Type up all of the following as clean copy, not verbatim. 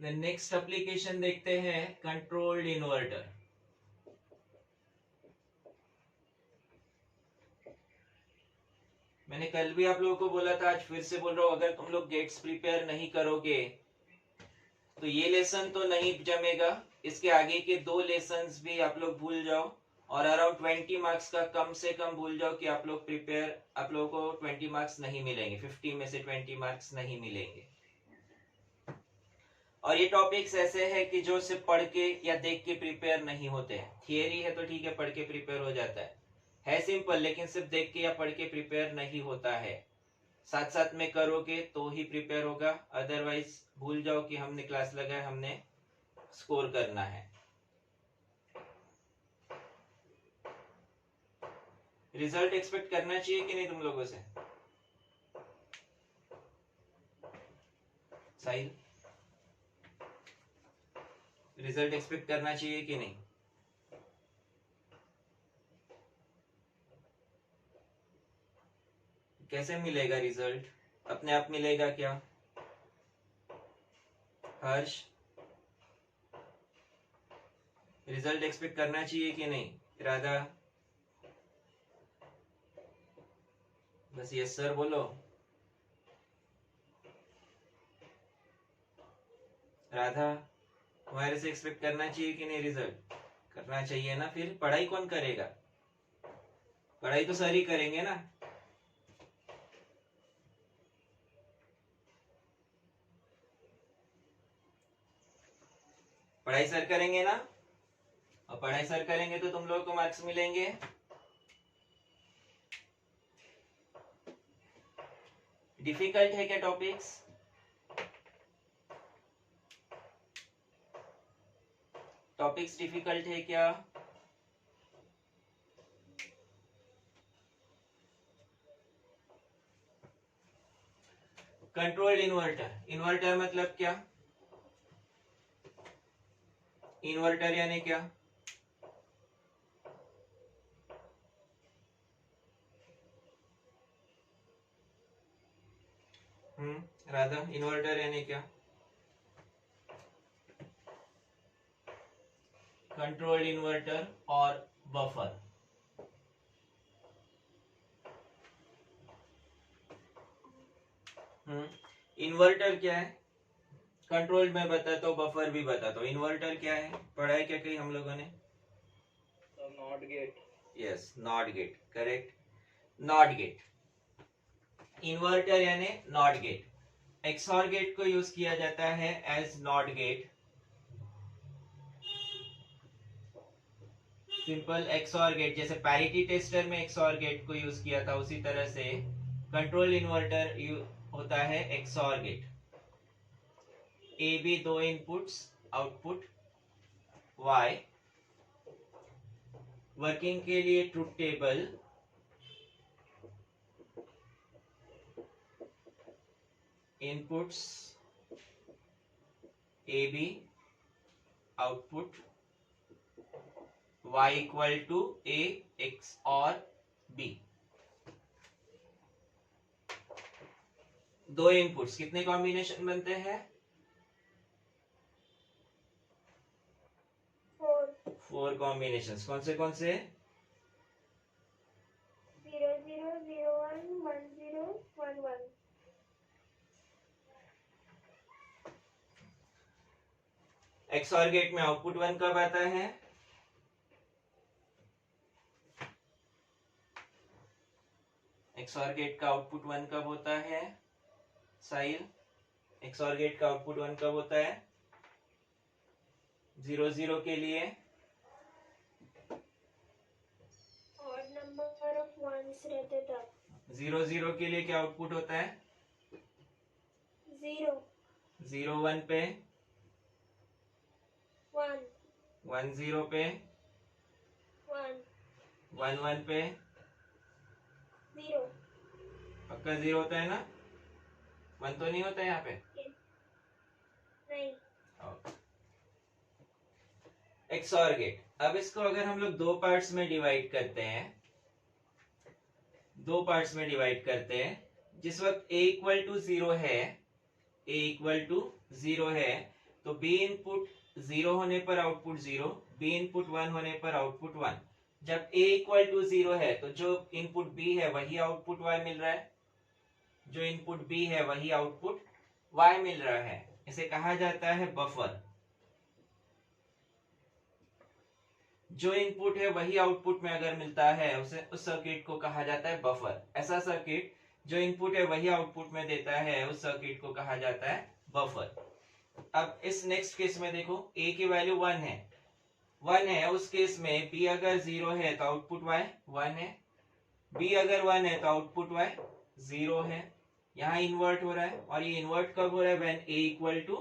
Next application देखते हैं, controlled inverter. मैंने कल भी आप लोगों को बोला था, आज फिर से बोल रहा हूं, अगर तुम लोग गेट्स प्रिपेयर नहीं करोगे तो ये लेसन तो नहीं जमेगा, इसके आगे के 2 लेसन्स भी आप लोग भूल जाओ, और अराउंड 20 मार्क्स का कम से कम भूल जाओ कि आप लोग प्रिपेयर, आप लोगों को 20 मार्क्स नहीं मिलेंगे, 50 में से 20 मार्क्स नहीं मिलेंगे। और ये टॉपिक्स ऐसे हैं कि जो सिर्फ पढ़ के या देख के प्रिपेयर नहीं होते हैं। थियरी है तो ठीक है, पढ़ के प्रिपेयर हो जाता है सिंपल, लेकिन सिर्फ देख के या पढ़ के प्रिपेयर नहीं होता है, साथ साथ में करोगे तो ही प्रिपेयर होगा, अदरवाइज भूल जाओ कि हमने क्लास लगाया, हमने स्कोर करना है। रिजल्ट एक्सपेक्ट करना चाहिए कि नहीं तुम लोगों से? साहिल, रिजल्ट एक्सपेक्ट करना चाहिए कि नहीं? कैसे मिलेगा रिजल्ट? अपने आप मिलेगा क्या? हर्ष, रिजल्ट एक्सपेक्ट करना चाहिए कि नहीं? राधा, बस यस सर बोलो। राधा, तुम्हारे से एक्सपेक्ट करना चाहिए कि नहीं रिजल्ट? करना चाहिए ना, फिर पढ़ाई कौन करेगा? पढ़ाई तो सर ही करेंगे ना। पढ़ाई सर करेंगे ना, और पढ़ाई सर करेंगे तो तुम लोगों को मार्क्स मिलेंगे। डिफिकल्ट है क्या टॉपिक्स? टॉपिक्स डिफिकल्ट है क्या? कंट्रोल्ड इन्वर्टर, इन्वर्टर मतलब क्या? इन्वर्टर यानी क्या? राधा, इन्वर्टर यानी क्या? कंट्रोल्ड इन्वर्टर और बफर। इन्वर्टर क्या है? कंट्रोल में बताता हूँ, बफर भी बताता हूँ। इन्वर्टर क्या है, पढ़ाई क्या कही हम लोगों ने? NOT gate. Yes, NOT gate, correct, NOT gate. Inverter यानी नॉट गेट। एक्सऑर गेट को यूज किया जाता है as NOT gate, simple XOR gate, जैसे पैरिटी टेस्टर में एक्सऑर गेट को यूज किया था, उसी तरह से कंट्रोल इन्वर्टर होता है XOR gate. A B 2 inputs, output Y, working के लिए truth table, inputs A B, output y equal to a x और b। 2 इनपुट्स, कितने कॉम्बिनेशन बनते हैं? 4 कॉम्बिनेशन। कौन से? 0 0 0 1 1 0 1 1। एक्सऑर गेट में आउटपुट 1 कब आता है? एक्सऑर गेट का आउटपुट 1 कब होता है? साहिल, एक्सऑर गेट का आउटपुट 1 कब होता है? 0 0 के लिए और नंबर ऑफ वंस रहते तब। 0 0 के लिए क्या आउटपुट होता है? 0 0 1 पे 1 1 0 पे 1 1 1 पे 0। पक्का 0 होता है ना? 1 तो नहीं होता है यहाँ पे? नहीं। एक्सऑर गेट, अब इसको अगर हम लोग 2 पार्ट्स में डिवाइड करते हैं, 2 पार्ट्स में डिवाइड करते हैं, जिस वक्त a इक्वल टू 0 है, a इक्वल टू 0 है, तो बी इनपुट 0 होने पर आउटपुट 0, बी इनपुट 1 होने पर आउटपुट 1। जब a इक्वल टू 0 है तो जो इनपुट b है वही आउटपुट y मिल रहा है, जो इनपुट b है वही आउटपुट y मिल रहा है। इसे कहा जाता है बफर। जो इनपुट है वही आउटपुट में अगर मिलता है उसे उस सर्किट को कहा जाता है बफर। ऐसा सर्किट जो इनपुट है वही आउटपुट में देता है उस सर्किट को कहा जाता है बफर। अब इस नेक्स्ट केस में देखो, a की वैल्यू 1 है, उस केस में b अगर 0 है तो आउटपुट y 1 है, b अगर 1 है तो आउटपुट y 0 है। यहाँ इन्वर्ट हो रहा है, और ये इन्वर्ट कब हो रहा है? When a equal to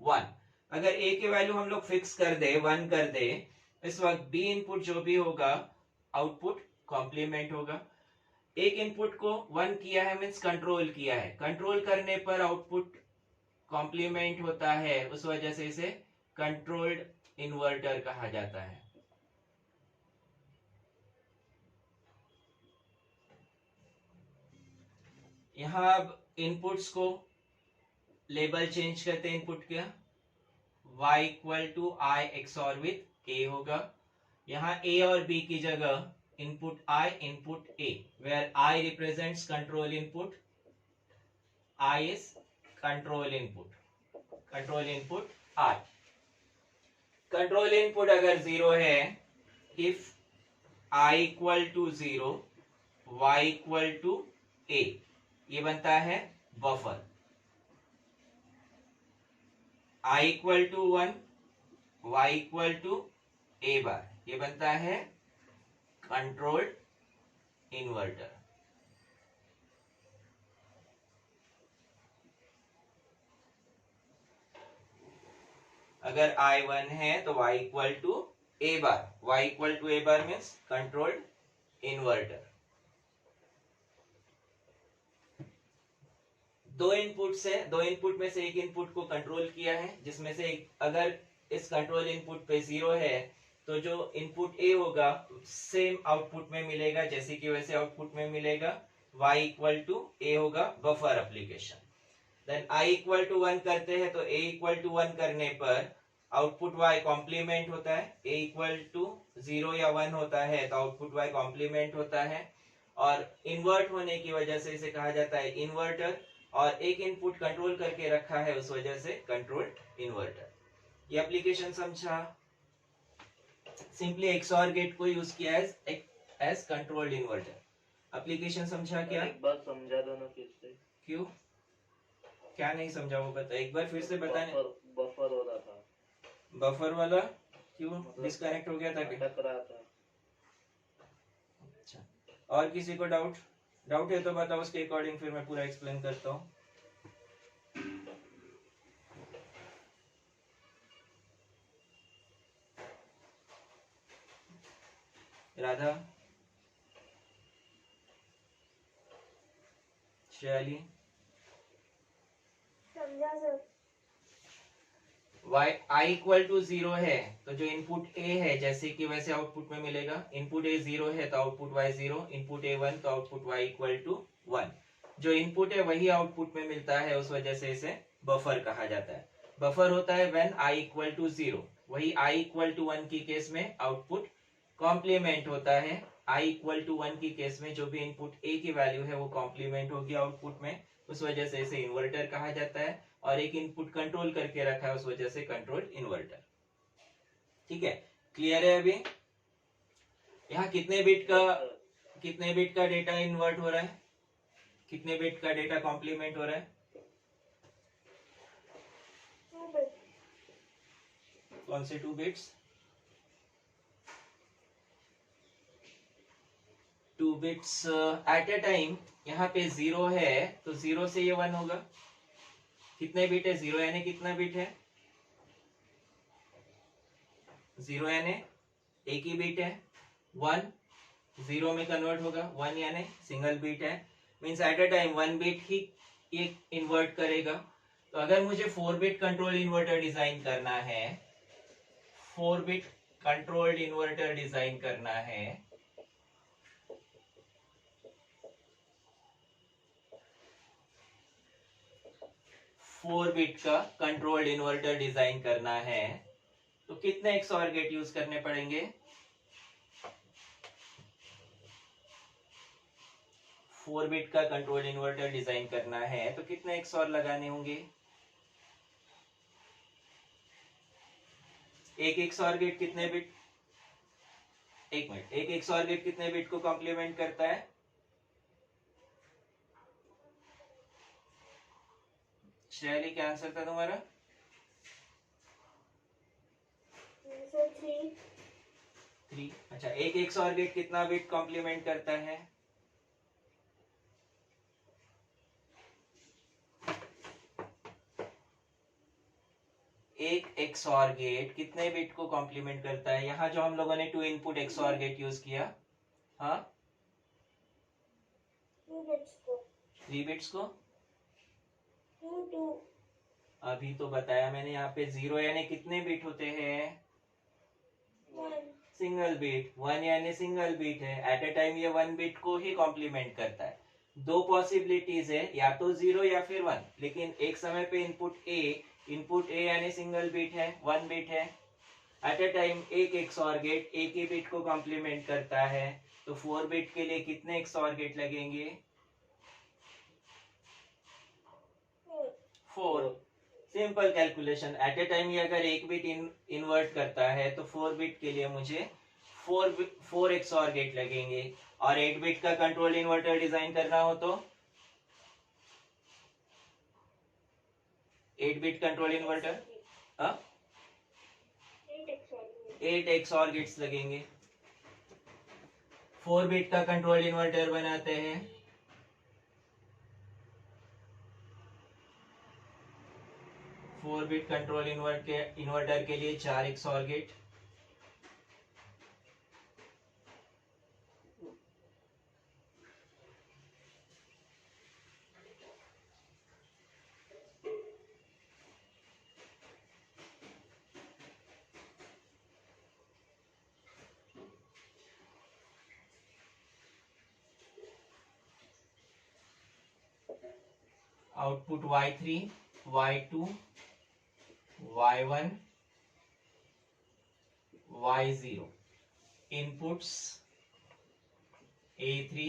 1। अगर a की वैल्यू हम लोग फिक्स कर दे, 1 कर दे, इस वक्त b इनपुट जो भी होगा आउटपुट कॉम्प्लीमेंट होगा। एक इनपुट को 1 किया है मींस कंट्रोल किया है, कंट्रोल करने पर आउटपुट कॉम्प्लीमेंट होता है, उस वजह से इसे कंट्रोल्ड इन्वर्टर कहा जाता है। यहां अब इनपुट्स को लेबल चेंज करते हैं। इनपुट क्या, y equal to i XOR with a होगा। यहाँ a और b की जगह input i, input a, where i represents control input, i is control input, control input i। Control input अगर 0 है, if i equal to 0, y equal to a, ये बनता है buffer. i equal to 1, y equal to a bar, ये बनता है controlled inverter. अगर i 1 है तो y equal to a bar, y equal to a bar means controlled inverter. दो इनपुट में से एक इनपुट को कंट्रोल किया है, जिसमें से अगर इस कंट्रोल इनपुट पे 0 है तो जो इनपुट a होगा सेम आउटपुट में मिलेगा, जैसे कि वैसे आउटपुट में मिलेगा। y इक्वल टू a होगा buffer application. Then i equal to 1 करते हैं तो a इक्वल टू 1 करने पर आउटपुट y कॉम्प्लीमेंट होता है, a इक्वल टू 0 या 1 होता है तो आउटपुट y कॉम्प्लीमेंट होता है, और इन्वर्ट होने की वजह से इसे कहा जाता है इन्वर्टर, और एक इनपुट कंट्रोल करके रखा है उस वजह से कंट्रोल्ड इन्वर्टर। ये एप्लीकेशन समझा? सिंपली XOR गेट को यूज किया एज कंट्रोल्ड इन्वर्टर। एप्लीकेशन समझा क्या? एक बार समझा दो ना फिर से। क्यों, क्या नहीं समझा वो बता, एक बार फिर से बताने। बफर हो रहा था, बफर वाला क्यों डिस्कनेक्ट हो गया था? अटक रहा था। अच्छा, और किसी को डाउट है तो बताओ, उसके अकॉर्डिंग फिर मैं पूरा एक्सप्लेन करता हूँ। राधा, शैली, समझा सर। i इक्वल टू 0 है तो जो इनपुट a है जैसे कि वैसे आउटपुट में मिलेगा। इनपुट a 0 है तो आउटपुट y 0, इनपुट a 1 तो आउटपुट y इक्वल टू 1। जो इनपुट है वही आउटपुट में मिलता है, उस वजह से इसे बफर कहा जाता है। बफर होता है व्हेन i इक्वल टू 0, वही i इक्वल टू 1 की केस में आउटपुट कॉम्प्लीमेंट होता है। i इक्वल टू 1 की केस में जो भी इनपुट a की वैल्यू है वो कॉम्प्लीमेंट होगी आउटपुट में, उस वजह से इसे इन्वर्टर कहा जाता है। और एक इनपुट कंट्रोल करके रखा है उस वजह से कंट्रोल इन्वर्टर। ठीक है, क्लियर है? अभी यहाँ कितने बिट का डेटा इन्वर्ट हो रहा है, कितने बिट का डेटा कॉम्प्लीमेंट हो रहा है? 2 bit। कौन से 2 bits? 2 bits at a time. यहाँ पे 0 है तो 0 से ये 1 होगा। कितने बिट है? 0 यानी कितना बिट है? 0 यानी एक ही बिट है। 1 0 में कन्वर्ट होगा, 1 यानी सिंगल बिट है, means at a time 1 bit ही एक इन्वर्ट करेगा। तो अगर मुझे 4 बिट कंट्रोल इन्वर्टर डिजाइन करना है, 4 बिट कंट्रोल्ड इन्वर्टर डिजाइन करना है, 4 बिट का कंट्रोल्ड इन्वर्टर डिजाइन करना है तो कितने XOR गेट यूज करने पड़ेंगे? 4 बिट का कंट्रोल्ड इन्वर्टर डिजाइन करना है तो कितने XOR लगाने होंगे? एक XOR गेट कितने बिट? एक मिनट, एक XOR गेट कितने बिट को कॉम्प्लीमेंट करता है? श्रेयली क्या आंसर था तुम्हारा? Answer 3. 3। अच्छा, एक XOR गेट कितना बिट कॉम्प्लीमेंट करता है? एक XOR गेट कितने बिट को कॉम्प्लीमेंट करता है? यहाँ जो हम लोगों ने 2 इनपुट XOR गेट यूज किया, हाँ 2 bits को. 3 बिट्स को 2. अभी तो बताया मैंने, यहाँ पे 0 यानी कितने बिट होते हैं? 1. Single bit. 1 यानी सिंगल बिट है, एट ए टाइम ये 1 बिट को ही कॉम्प्लीमेंट करता है। दो पॉसिबिलिटीज है, या तो 0 या फिर 1, लेकिन एक समय पे इनपुट ए यानी सिंगल बिट है, 1 बिट है। एट ए टाइम एक XOR गेट एक ही बिट को कॉम्प्लीमेंट करता है, तो 4 बिट के लिए कितने XOR गेट लगेंगे? 4। Simple calculation, at a time ये अगर एक बिट इन्वर्ट करता है तो 4 बिट के लिए मुझे 4 XOR गेट लगेंगे। और 8 बिट का कंट्रोल इन्वर्टर डिजाइन करना हो तो 8 bit control inverter 8 XOR gates लगेंगे। 4 बिट का कंट्रोल इन्वर्टर बनाते हैं, फोर बिट कंट्रोल इन्वर्टर के लिए 4 XOR gate. Output Y3, Y2, Y1, Y0। Inputs A3,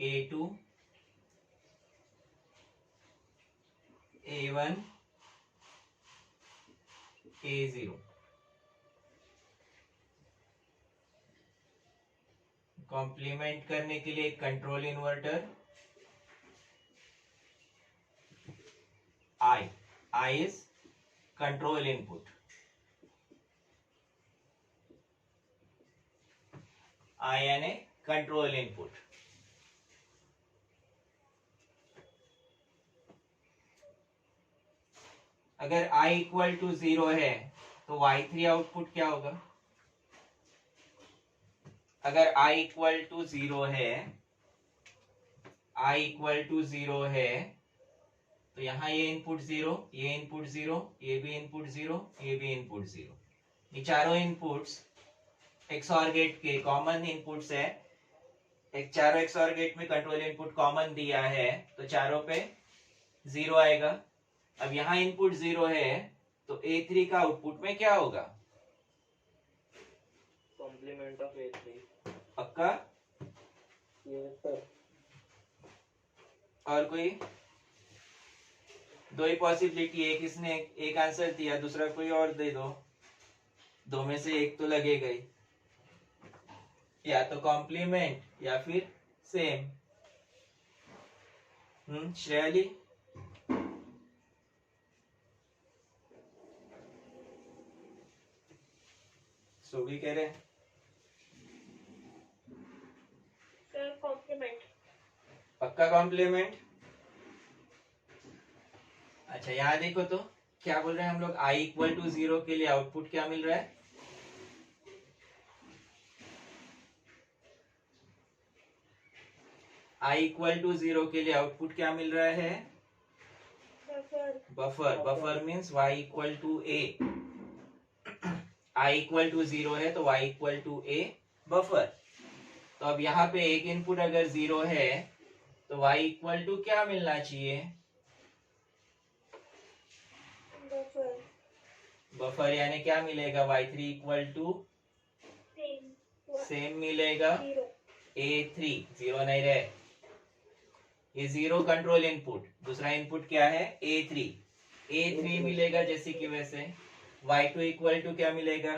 A2, A1, A0। Complement करने के लिए control inverter I is control input, I यानी कंट्रोल इनपुट। अगर I इक्वल टू 0 है तो Y3 आउटपुट क्या होगा? अगर I इक्वल टू 0 है, I इक्वल टू 0 है तो यहाँ ये इनपुट 0, ये इनपुट 0, ये भी इनपुट 0, ये भी इनपुट 0। ये चारों इनपुट्स XOR गेट के कॉमन इनपुट्स है। एक चारों XOR गेट में कंट्रोल इनपुट कॉमन दिया है तो चारों पे 0 आएगा। अब यहाँ इनपुट 0 है तो A3 का आउटपुट में क्या होगा? Complement of A3। पक्का? Yes sir. और कोई? दो ही पॉसिबिलिटी है, किसने एक आंसर दिया, दूसरा कोई और दे दो, दो में से एक तो लगेगा ही, या तो कॉम्प्लीमेंट या फिर सेम। श्रेयली? सो भी कह रहे हैं कॉम्प्लीमेंट। पक्का कॉम्प्लीमेंट। अच्छा यहाँ देखो तो क्या बोल रहे हैं हम लोग, I इक्वल टू 0 के लिए आउटपुट क्या मिल रहा है? I इक्वल टू 0 के लिए आउटपुट क्या मिल रहा है? Buffer. Buffer means Y equal to A। I equal to 0 है तो Y equal to A buffer. तो अब यहाँ पे एक इनपुट अगर 0 है तो Y इक्वल टू क्या मिलना चाहिए? buffer. बफर यानी क्या मिलेगा? y3 equal to Same. Same मिलेगा 0. a3, जीरो नहीं रहे, ये जीरो कंट्रोल इनपुट, दूसरा इनपुट क्या है? a3 मिलेगा जैसे कि वैसे। y2 इक्वल टू क्या मिलेगा?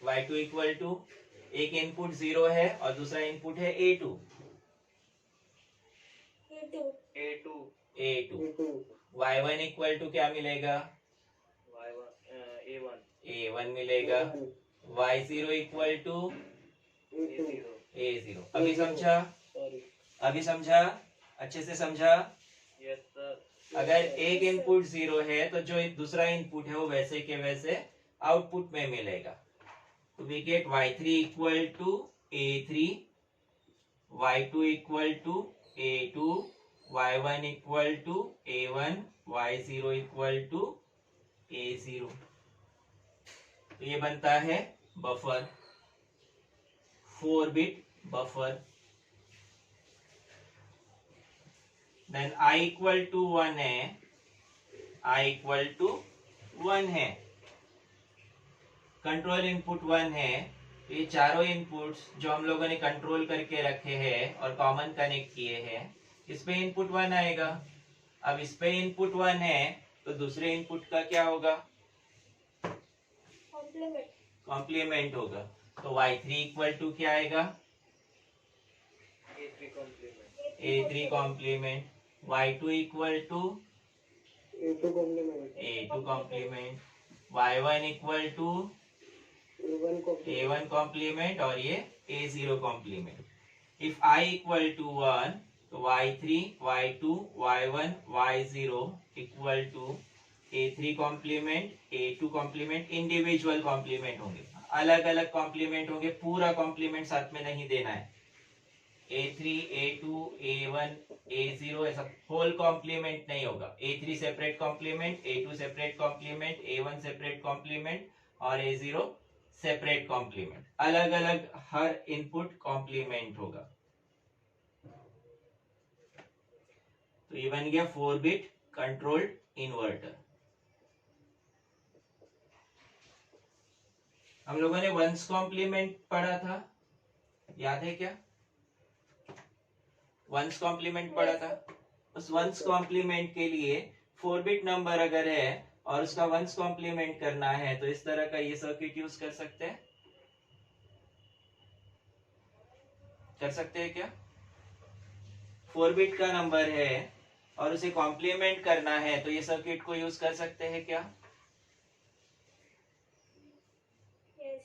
y2 इक्वल टू एक इनपुट 0 है और दूसरा इनपुट है a2। A2. a2 y1 equal to क्या मिलेगा? a1 मिलेगा। y0 equal to a0। अभी समझा? Sorry. अभी समझा? अच्छे से समझा? Yes, sir. अगर एक इनपुट 0 है तो जो दूसरा इनपुट है वो वैसे के वैसे आउटपुट में मिलेगा। तो we get y3 equal to a3, y2 equal to a2, y1 equal to a1, y0 equal to a0। तो ये बनता है buffer, 4 bit buffer. Then i equal to 1 है, i इक्वल टू 1 है, कंट्रोल इनपुट 1 है। ये चारों इनपुट्स जो हम लोगों ने कंट्रोल करके रखे हैं और कॉमन कनेक्ट किए हैं, इस पे इनपुट 1 आएगा। अब इस पे इनपुट 1 है तो दूसरे इनपुट का क्या होगा? Complement. कॉम्प्लीमेंट होगा। तो y3 इक्वल टू क्या आएगा? A3 complement. a3 complement. y2 equal to A2 complement. a2 complement. y1 equal to A1 complement. a1 complement और ये a0 complement. If i equal to 1 तो y3, y2, y1, y0 equal to a3 complement, a2 complement, individual complement होंगे, अलग अलग complement होंगे, पूरा complement साथ में नहीं देना है। a3, a2, a1, a0 ऐसा होल कॉम्प्लीमेंट नहीं होगा। a3 separate complement, a2 separate complement, a1 separate complement और a0 सेपरेट कॉम्प्लीमेंट, अलग अलग हर इनपुट कॉम्प्लीमेंट होगा। तो ये बन गया 4 बिट कंट्रोल्ड इन्वर्टर। हम लोगों ने वंस कॉम्प्लीमेंट पढ़ा था, याद है क्या? वंस कॉम्प्लीमेंट पढ़ा था। उस वंस कॉम्प्लीमेंट के लिए 4 बिट नंबर अगर है और उसका वंस कॉम्प्लीमेंट करना है तो इस तरह का ये सर्किट यूज कर सकते हैं। कर सकते हैं क्या? 4 बिट का नंबर है और उसे कॉम्प्लीमेंट करना है तो ये सर्किट को यूज कर सकते हैं क्या? Yes.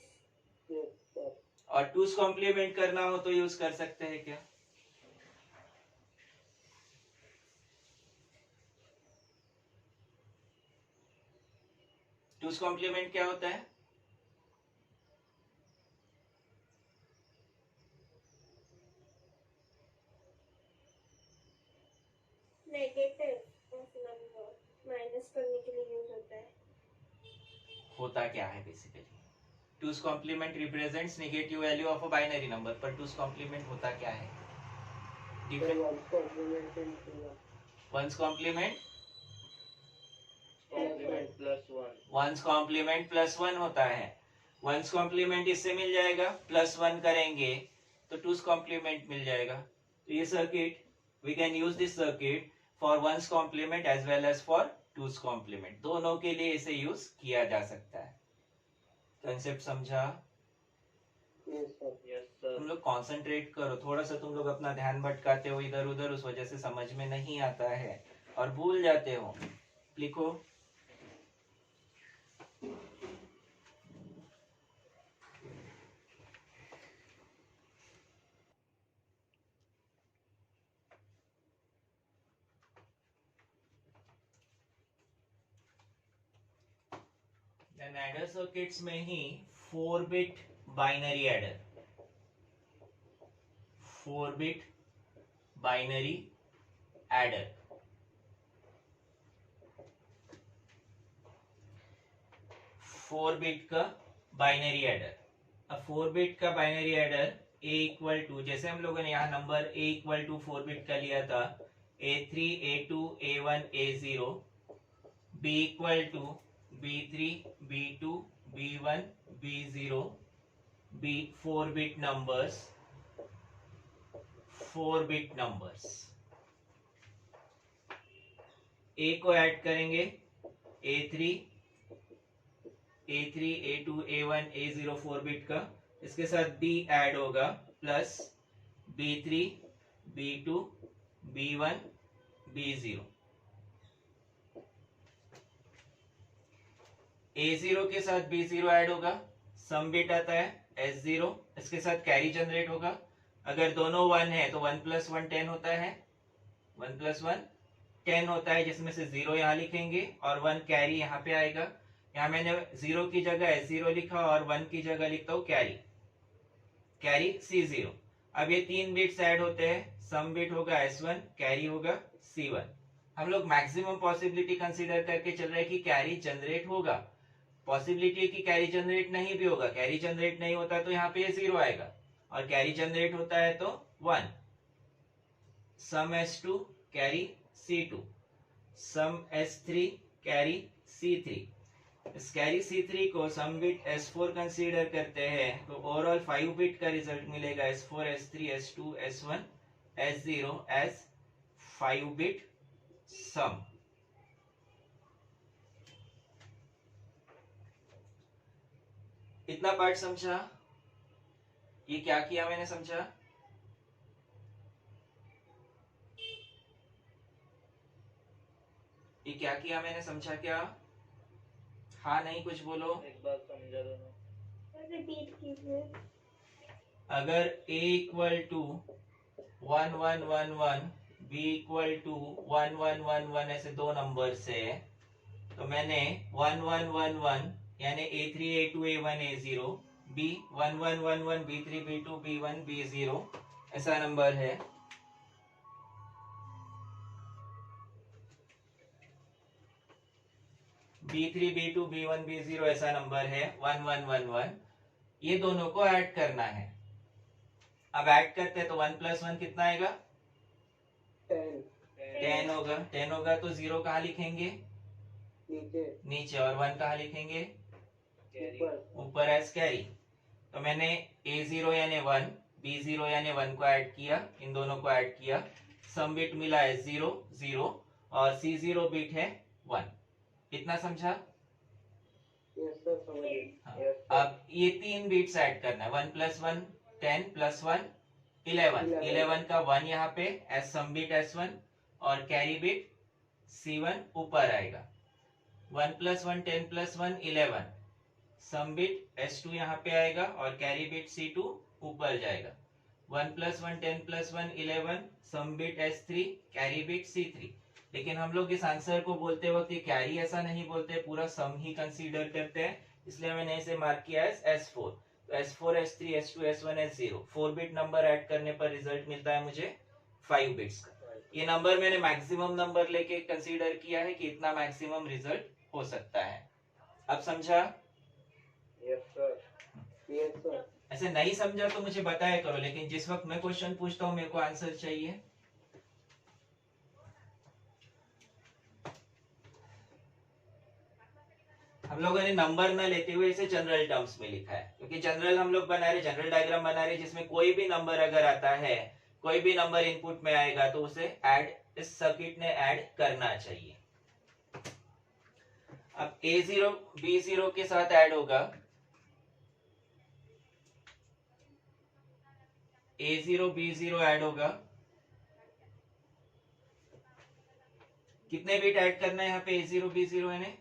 Yes, sir. और 2's कॉम्प्लीमेंट करना हो तो यूज कर सकते हैं क्या? टूस कॉम्प्लीमेंट क्या होता है? Negative of number. Minus करने के लिए यूज होता है। होता क्या है बेसिकली? Two's complement represents negative value of a binary number, पर टूस कॉम्प्लीमेंट होता क्या है? Different One complement into one. One's complement, Complement plus one. One's complement plus 1 होता है। वंस कॉम्प्लीमेंट इससे मिल जाएगा, प्लस 1 करेंगे तो टूस कॉम्प्लीमेंट मिल जाएगा। तो ये circuit, we can use this circuit for one's complement as well as for two's complement, दोनों के लिए इसे यूज किया जा सकता है। कंसेप्ट समझा? Yes, sir. Yes, sir. तुम लोग कंसंट्रेट करो, थोड़ा सा तुम लोग अपना ध्यान भटकाते हो इधर उधर, उस वजह से समझ में नहीं आता है और भूल जाते हो। लिखो। देन एडर सर्किट्स में ही 4 bit binary adder, 4 bit binary adder, 4 bit का बाइनरी एडर। अब 4 बिट का binary adder a equal to, जैसे हम लोगों ने यहाँ number a equal to 4 bit का लिया था, A3 A2 A1 A0 B equal to B3 B2 B1 B0 B 4-bit numbers, 4-bit numbers. A को ऐड करेंगे A3 A2 A1 A0 4-bit का, इसके साथ B ऐड होगा plus B3 B2 B1 B0. A0 के साथ B0 add होगा, सम bit आता है S0, इसके साथ कैरी जनरेट होगा. अगर दोनों 1 है तो 1 + 1 10 होता है, 1 + 1 10 होता है, जिसमें से 0 यहाँ लिखेंगे और 1 कैरी यहाँ पे आएगा. यहाँ मैंने 0 की जगह S0 लिखा और 1 की जगह लिखता हूँ कैरी C0. अब ये 3 बिट्स ऐड होते हैं, सम बिट होगा S1, कैरी होगा C1. हम लोग मैक्सिमम पॉसिबिलिटी कंसीडर करके चल रहे हैं कि कैरी जनरेट होगा. पॉसिबिलिटी की कैरी जनरेट नहीं भी होगा, कैरी जनरेट नहीं होता तो यहाँ पे 0 आएगा, और कैरी जनरेट होता है तो 1. सम S2 कैरी C2, सम S3 कैरी C3. इस कैरी C3 को सम बिट S4 कंसीडर करते हैं तो ओवरऑल 5 बिट का रिजल्ट मिलेगा S4 S3 S2 S1 S0 as 5 bit सम. इतना पार्ट समझा? ये क्या किया मैंने समझा? ये क्या किया मैंने समझा क्या? हाँ नहीं कुछ बोलो. एक बार समझा दो ना. रिपीट कीजिए. अगर A equal to 1 1 1 1 B equal to 1 1 1 1 ऐसे दो नंबर से, तो मैंने 1 1 1 1 यानी A3 A2 A1 A0 B 1 1 1 1 B3 B2 B1 B0 ऐसा नंबर है. B3 B2 B1 B0 ऐसा नंबर है 1 1 1 1. ये दोनों को ऐड करना है. अब ऐड करते हैं तो 1 + 1 कितना आएगा? 10 होगा. 10 होगा तो 0 कहाँ लिखेंगे? नीचे. और 1 कहाँ लिखेंगे? ऊपर एज कैरी. तो मैंने A0 यानी 1 B0 यानी 1 को ऐड किया, इन दोनों को ऐड किया, सम बिट मिला है 0 0 और C0 बिट है 1. इतना समझा? हाँ. अब ये 3 बिट्स ऐड करना है. 1 + 1 10 + 1 11. 11 का 1 यहाँ पे एज सम बिट S1 और कैरी बिट C1 ऊपर आएगा. 1 + 1 10 + 1 11, सम बिट S2 यहाँ पे आएगा और कैरी बिट C2 ऊपर जाएगा. 1 + 1 10 + 1 11, सम bit S3 carry bit C3. लेकिन हम लोग इस आंसर को बोलते वक्त ये कैरी ऐसा नहीं बोलते, पूरा सम ही कंसीडर करते हैं, इसलिए मैंने इसे मार्क किया है S4. तो S4 S3 S2 S1 S0 4 bit number add करने पर रिजल्ट मिलता है मुझे 5 बिट्स का. ये नंबर मैंने मैक्सिमम नंबर लेके कंसीडर किया है कि इतना मैक्सिमम रिजल्ट हो सकता है. अब समझा? ऐसे नहीं समझा तो मुझे बताया करो, लेकिन जिस वक्त मैं क्वेश्चन पूछता हूँ मेरे को आंसर चाहिए. हम लोगों ने नंबर न लेते हुए इसे जनरल टर्म्स में लिखा है, क्योंकि जनरल हम लोग बना रहे, जनरल डायग्राम बना रहे जिसमें कोई भी नंबर अगर आता है, कोई भी नंबर इनपुट में आएगा तो उसे ऐड, इस सर्किट ने ऐड करना चाहिए. अब A0 B0 के साथ ऐड होगा. A0 B0 ऐड होगा. कितने बिट ऐड करना है यहाँ पे? A0 B0 है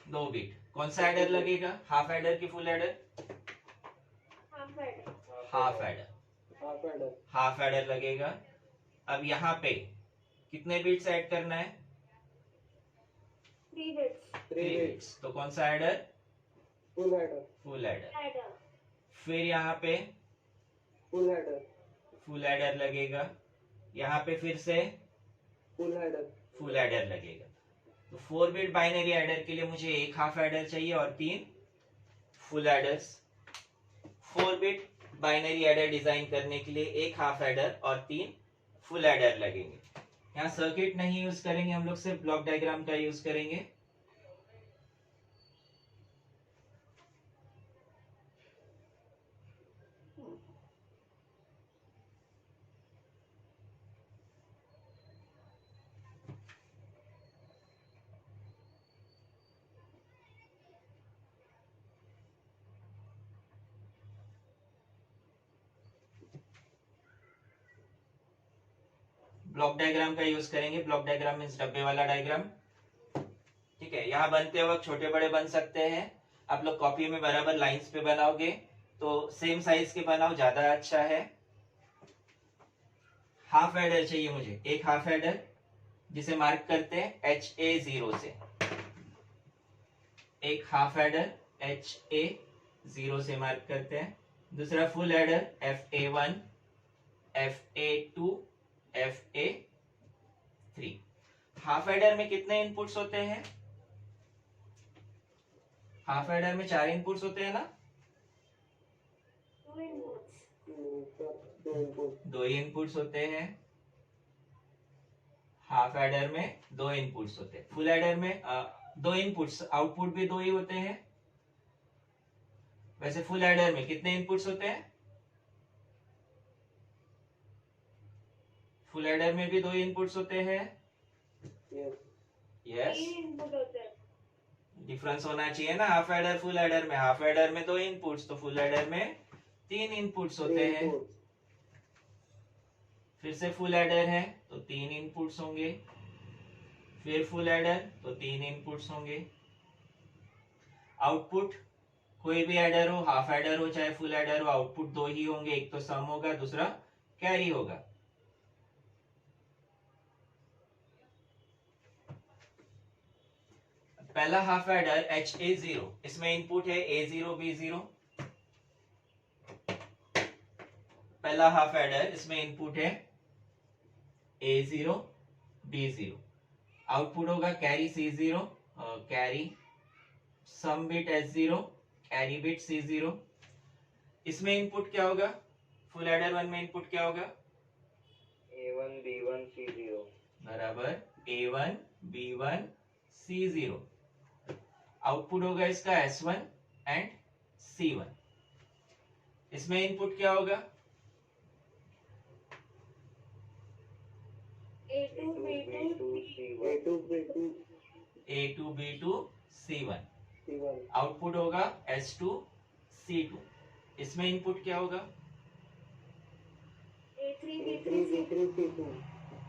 2 बिट. कौन सा एडर लगेगा? हाफ एडर की full adder? Half adder. Half adder लगेगा. अब यहाँ पे कितने बिट्स ऐड करना है? 3 bits. 3 बिट्स. तो कौन सा एडर? Full adder. फिर यहाँ पे फुल एडर लगेगा. यहाँ पे फिर से फुल एडर लगेगा. तो 4 बिट बाइनरी एडर के लिए मुझे एक हाफ एडर चाहिए और 3 full aiders. 4 bit binary adder design करने के लिए एक हाफ एडर और 3 फुल एडर लगेंगे। यहाँ सर्किट नहीं यूज करेंगे हम लोग, सिर्फ ब्लॉक डायग्राम का यूज करेंगे। ब्लॉक डायग्राम का यूज करेंगे। ब्लॉक डायग्राम मीन्स डब्बे वाला डायग्राम। ठीक है, यहाँ बनते वक्त छोटे बड़े बन सकते हैं। आप लोग कॉपी में बराबर लाइंस पे बनाओगे तो सेम साइज के बनाओ, ज्यादा अच्छा है। हाफ एडर चाहिए मुझे, एक हाफ एडर जिसे मार्क करते हैं HA0 से। एक हाफ एडर HA0 से मार्क करते हैं। दूसरा full adder FA1, FA2, FA3। Half adder में कितने इनपुट्स होते हैं? हाफ एडर में 4 इनपुट्स होते हैं ना? 2 inputs. Sir 2 input. 2 इनपुट्स होते हैं। हाफ एडर में 2 इनपुट्स होते हैं। फुल एडर में 2 इनपुट्स, आउटपुट भी 2 ही होते हैं। वैसे फुल एडर में कितने इनपुट्स होते हैं? फुल एडर में भी 2 इनपुट्स होते हैं। यस। यस, 3 input होते हैं. डिफरेंस होना चाहिए ना। हाफ एडर फुल एडर में, हाफ एडर में 2 इनपुट्स तो फुल एडर में 3 इनपुट्स होते हैं। फिर से फुल एडर है तो 3 इनपुट्स होंगे। फिर फुल एडर तो 3 इनपुट्स होंगे। आउटपुट कोई भी एडर हो, हाफ एडर हो चाहे फुल एडर हो, आउटपुट 2 ही होंगे। एक तो सम होगा, दूसरा कैरी होगा। पहला हाफ एडर HA0, इसमें इनपुट है A0 B0। पहला हाफ एडर, इसमें इनपुट है A0 B0। आउटपुट होगा carry C0, carry sum bit S0, carry bit C0। इसमें इनपुट क्या होगा? फुल एडर 1 में इनपुट क्या होगा? A1 B1 C0 बराबर A1 B1 C0। आउटपुट होगा इसका S1 एंड C1। इसमें इनपुट क्या होगा? A2 B2 A2 B2 A2 B2 C1। C1 output होगा S2 C2। इसमें इनपुट क्या होगा? A3 A3 B3 B3 C2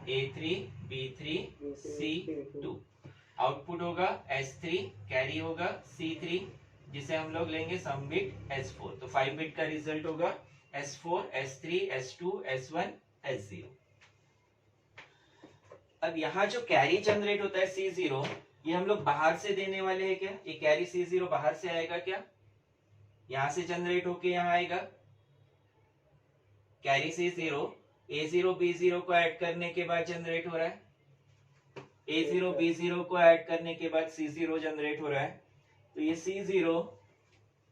A3 B3 C2। Output होगा S3, कैरी होगा C3, जिसे हम लोग लेंगे सम बिट S4। तो 5 बिट का रिजल्ट होगा S4, S3, S2, S1, S0। अब यहाँ जो कैरी जनरेट होता है C0, ये हम लोग बाहर से देने वाले हैं क्या? ये कैरी C0 बाहर से आएगा क्या? यहां से जनरेट होके यहाँ आएगा। कैरी C0 A0 B0 को ऐड करने के बाद जनरेट हो रहा है। A0 B0 को ऐड करने के बाद C0 जनरेट हो रहा है। तो ये C0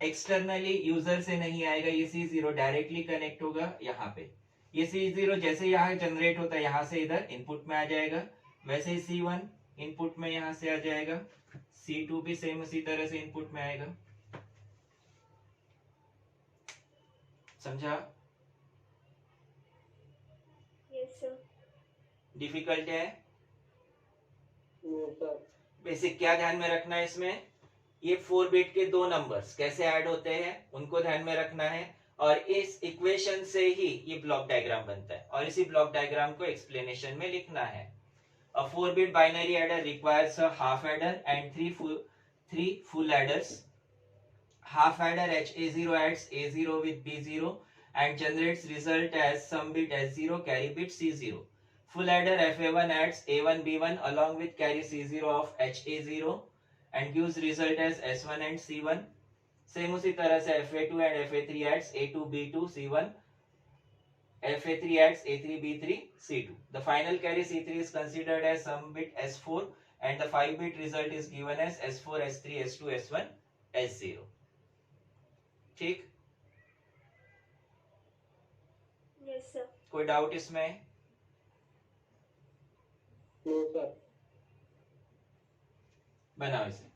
एक्सटर्नली यूजर से नहीं आएगा, ये C0 डायरेक्टली कनेक्ट होगा यहाँ पे। ये C0 जैसे यहाँ जनरेट होता है, यहाँ से इधर इनपुट में आ जाएगा। वैसे ही C1 इनपुट में यहाँ से आ जाएगा। C2 भी सेम उसी तरह से इनपुट में आएगा। समझा? Yes sir. डिफिकल्ट है? Yes sir. बेसिक क्या ध्यान में रखना है इसमें? ये 4 बिट के 2 नंबर्स कैसे ऐड होते हैं उनको ध्यान में रखना है। और इस इक्वेशन से ही ये ब्लॉक डायग्राम बनता है और इसी ब्लॉक डायग्राम को एक्सप्लेनेशन में लिखना है। A 4-bit binary adder requires a half adder and three full adders. Half adder HA0 adds A0 with B0 and generates result as sum bit S0, carry bit C0. Full adder FA1 adds A1 B1 along with carry C0 of HA0 and gives result as S1 and C1. Same उसी तरह से FA2 and FA3 adds A2 B2 C1. FA3 adds A3 B3 C2. The final carry C3 is considered as sum bit S4 and the 5-bit result is given as S4, S3, S2, S1, S0. ठीक? Yes sir. कोई doubt इसमें? No sir बनाओ इसे।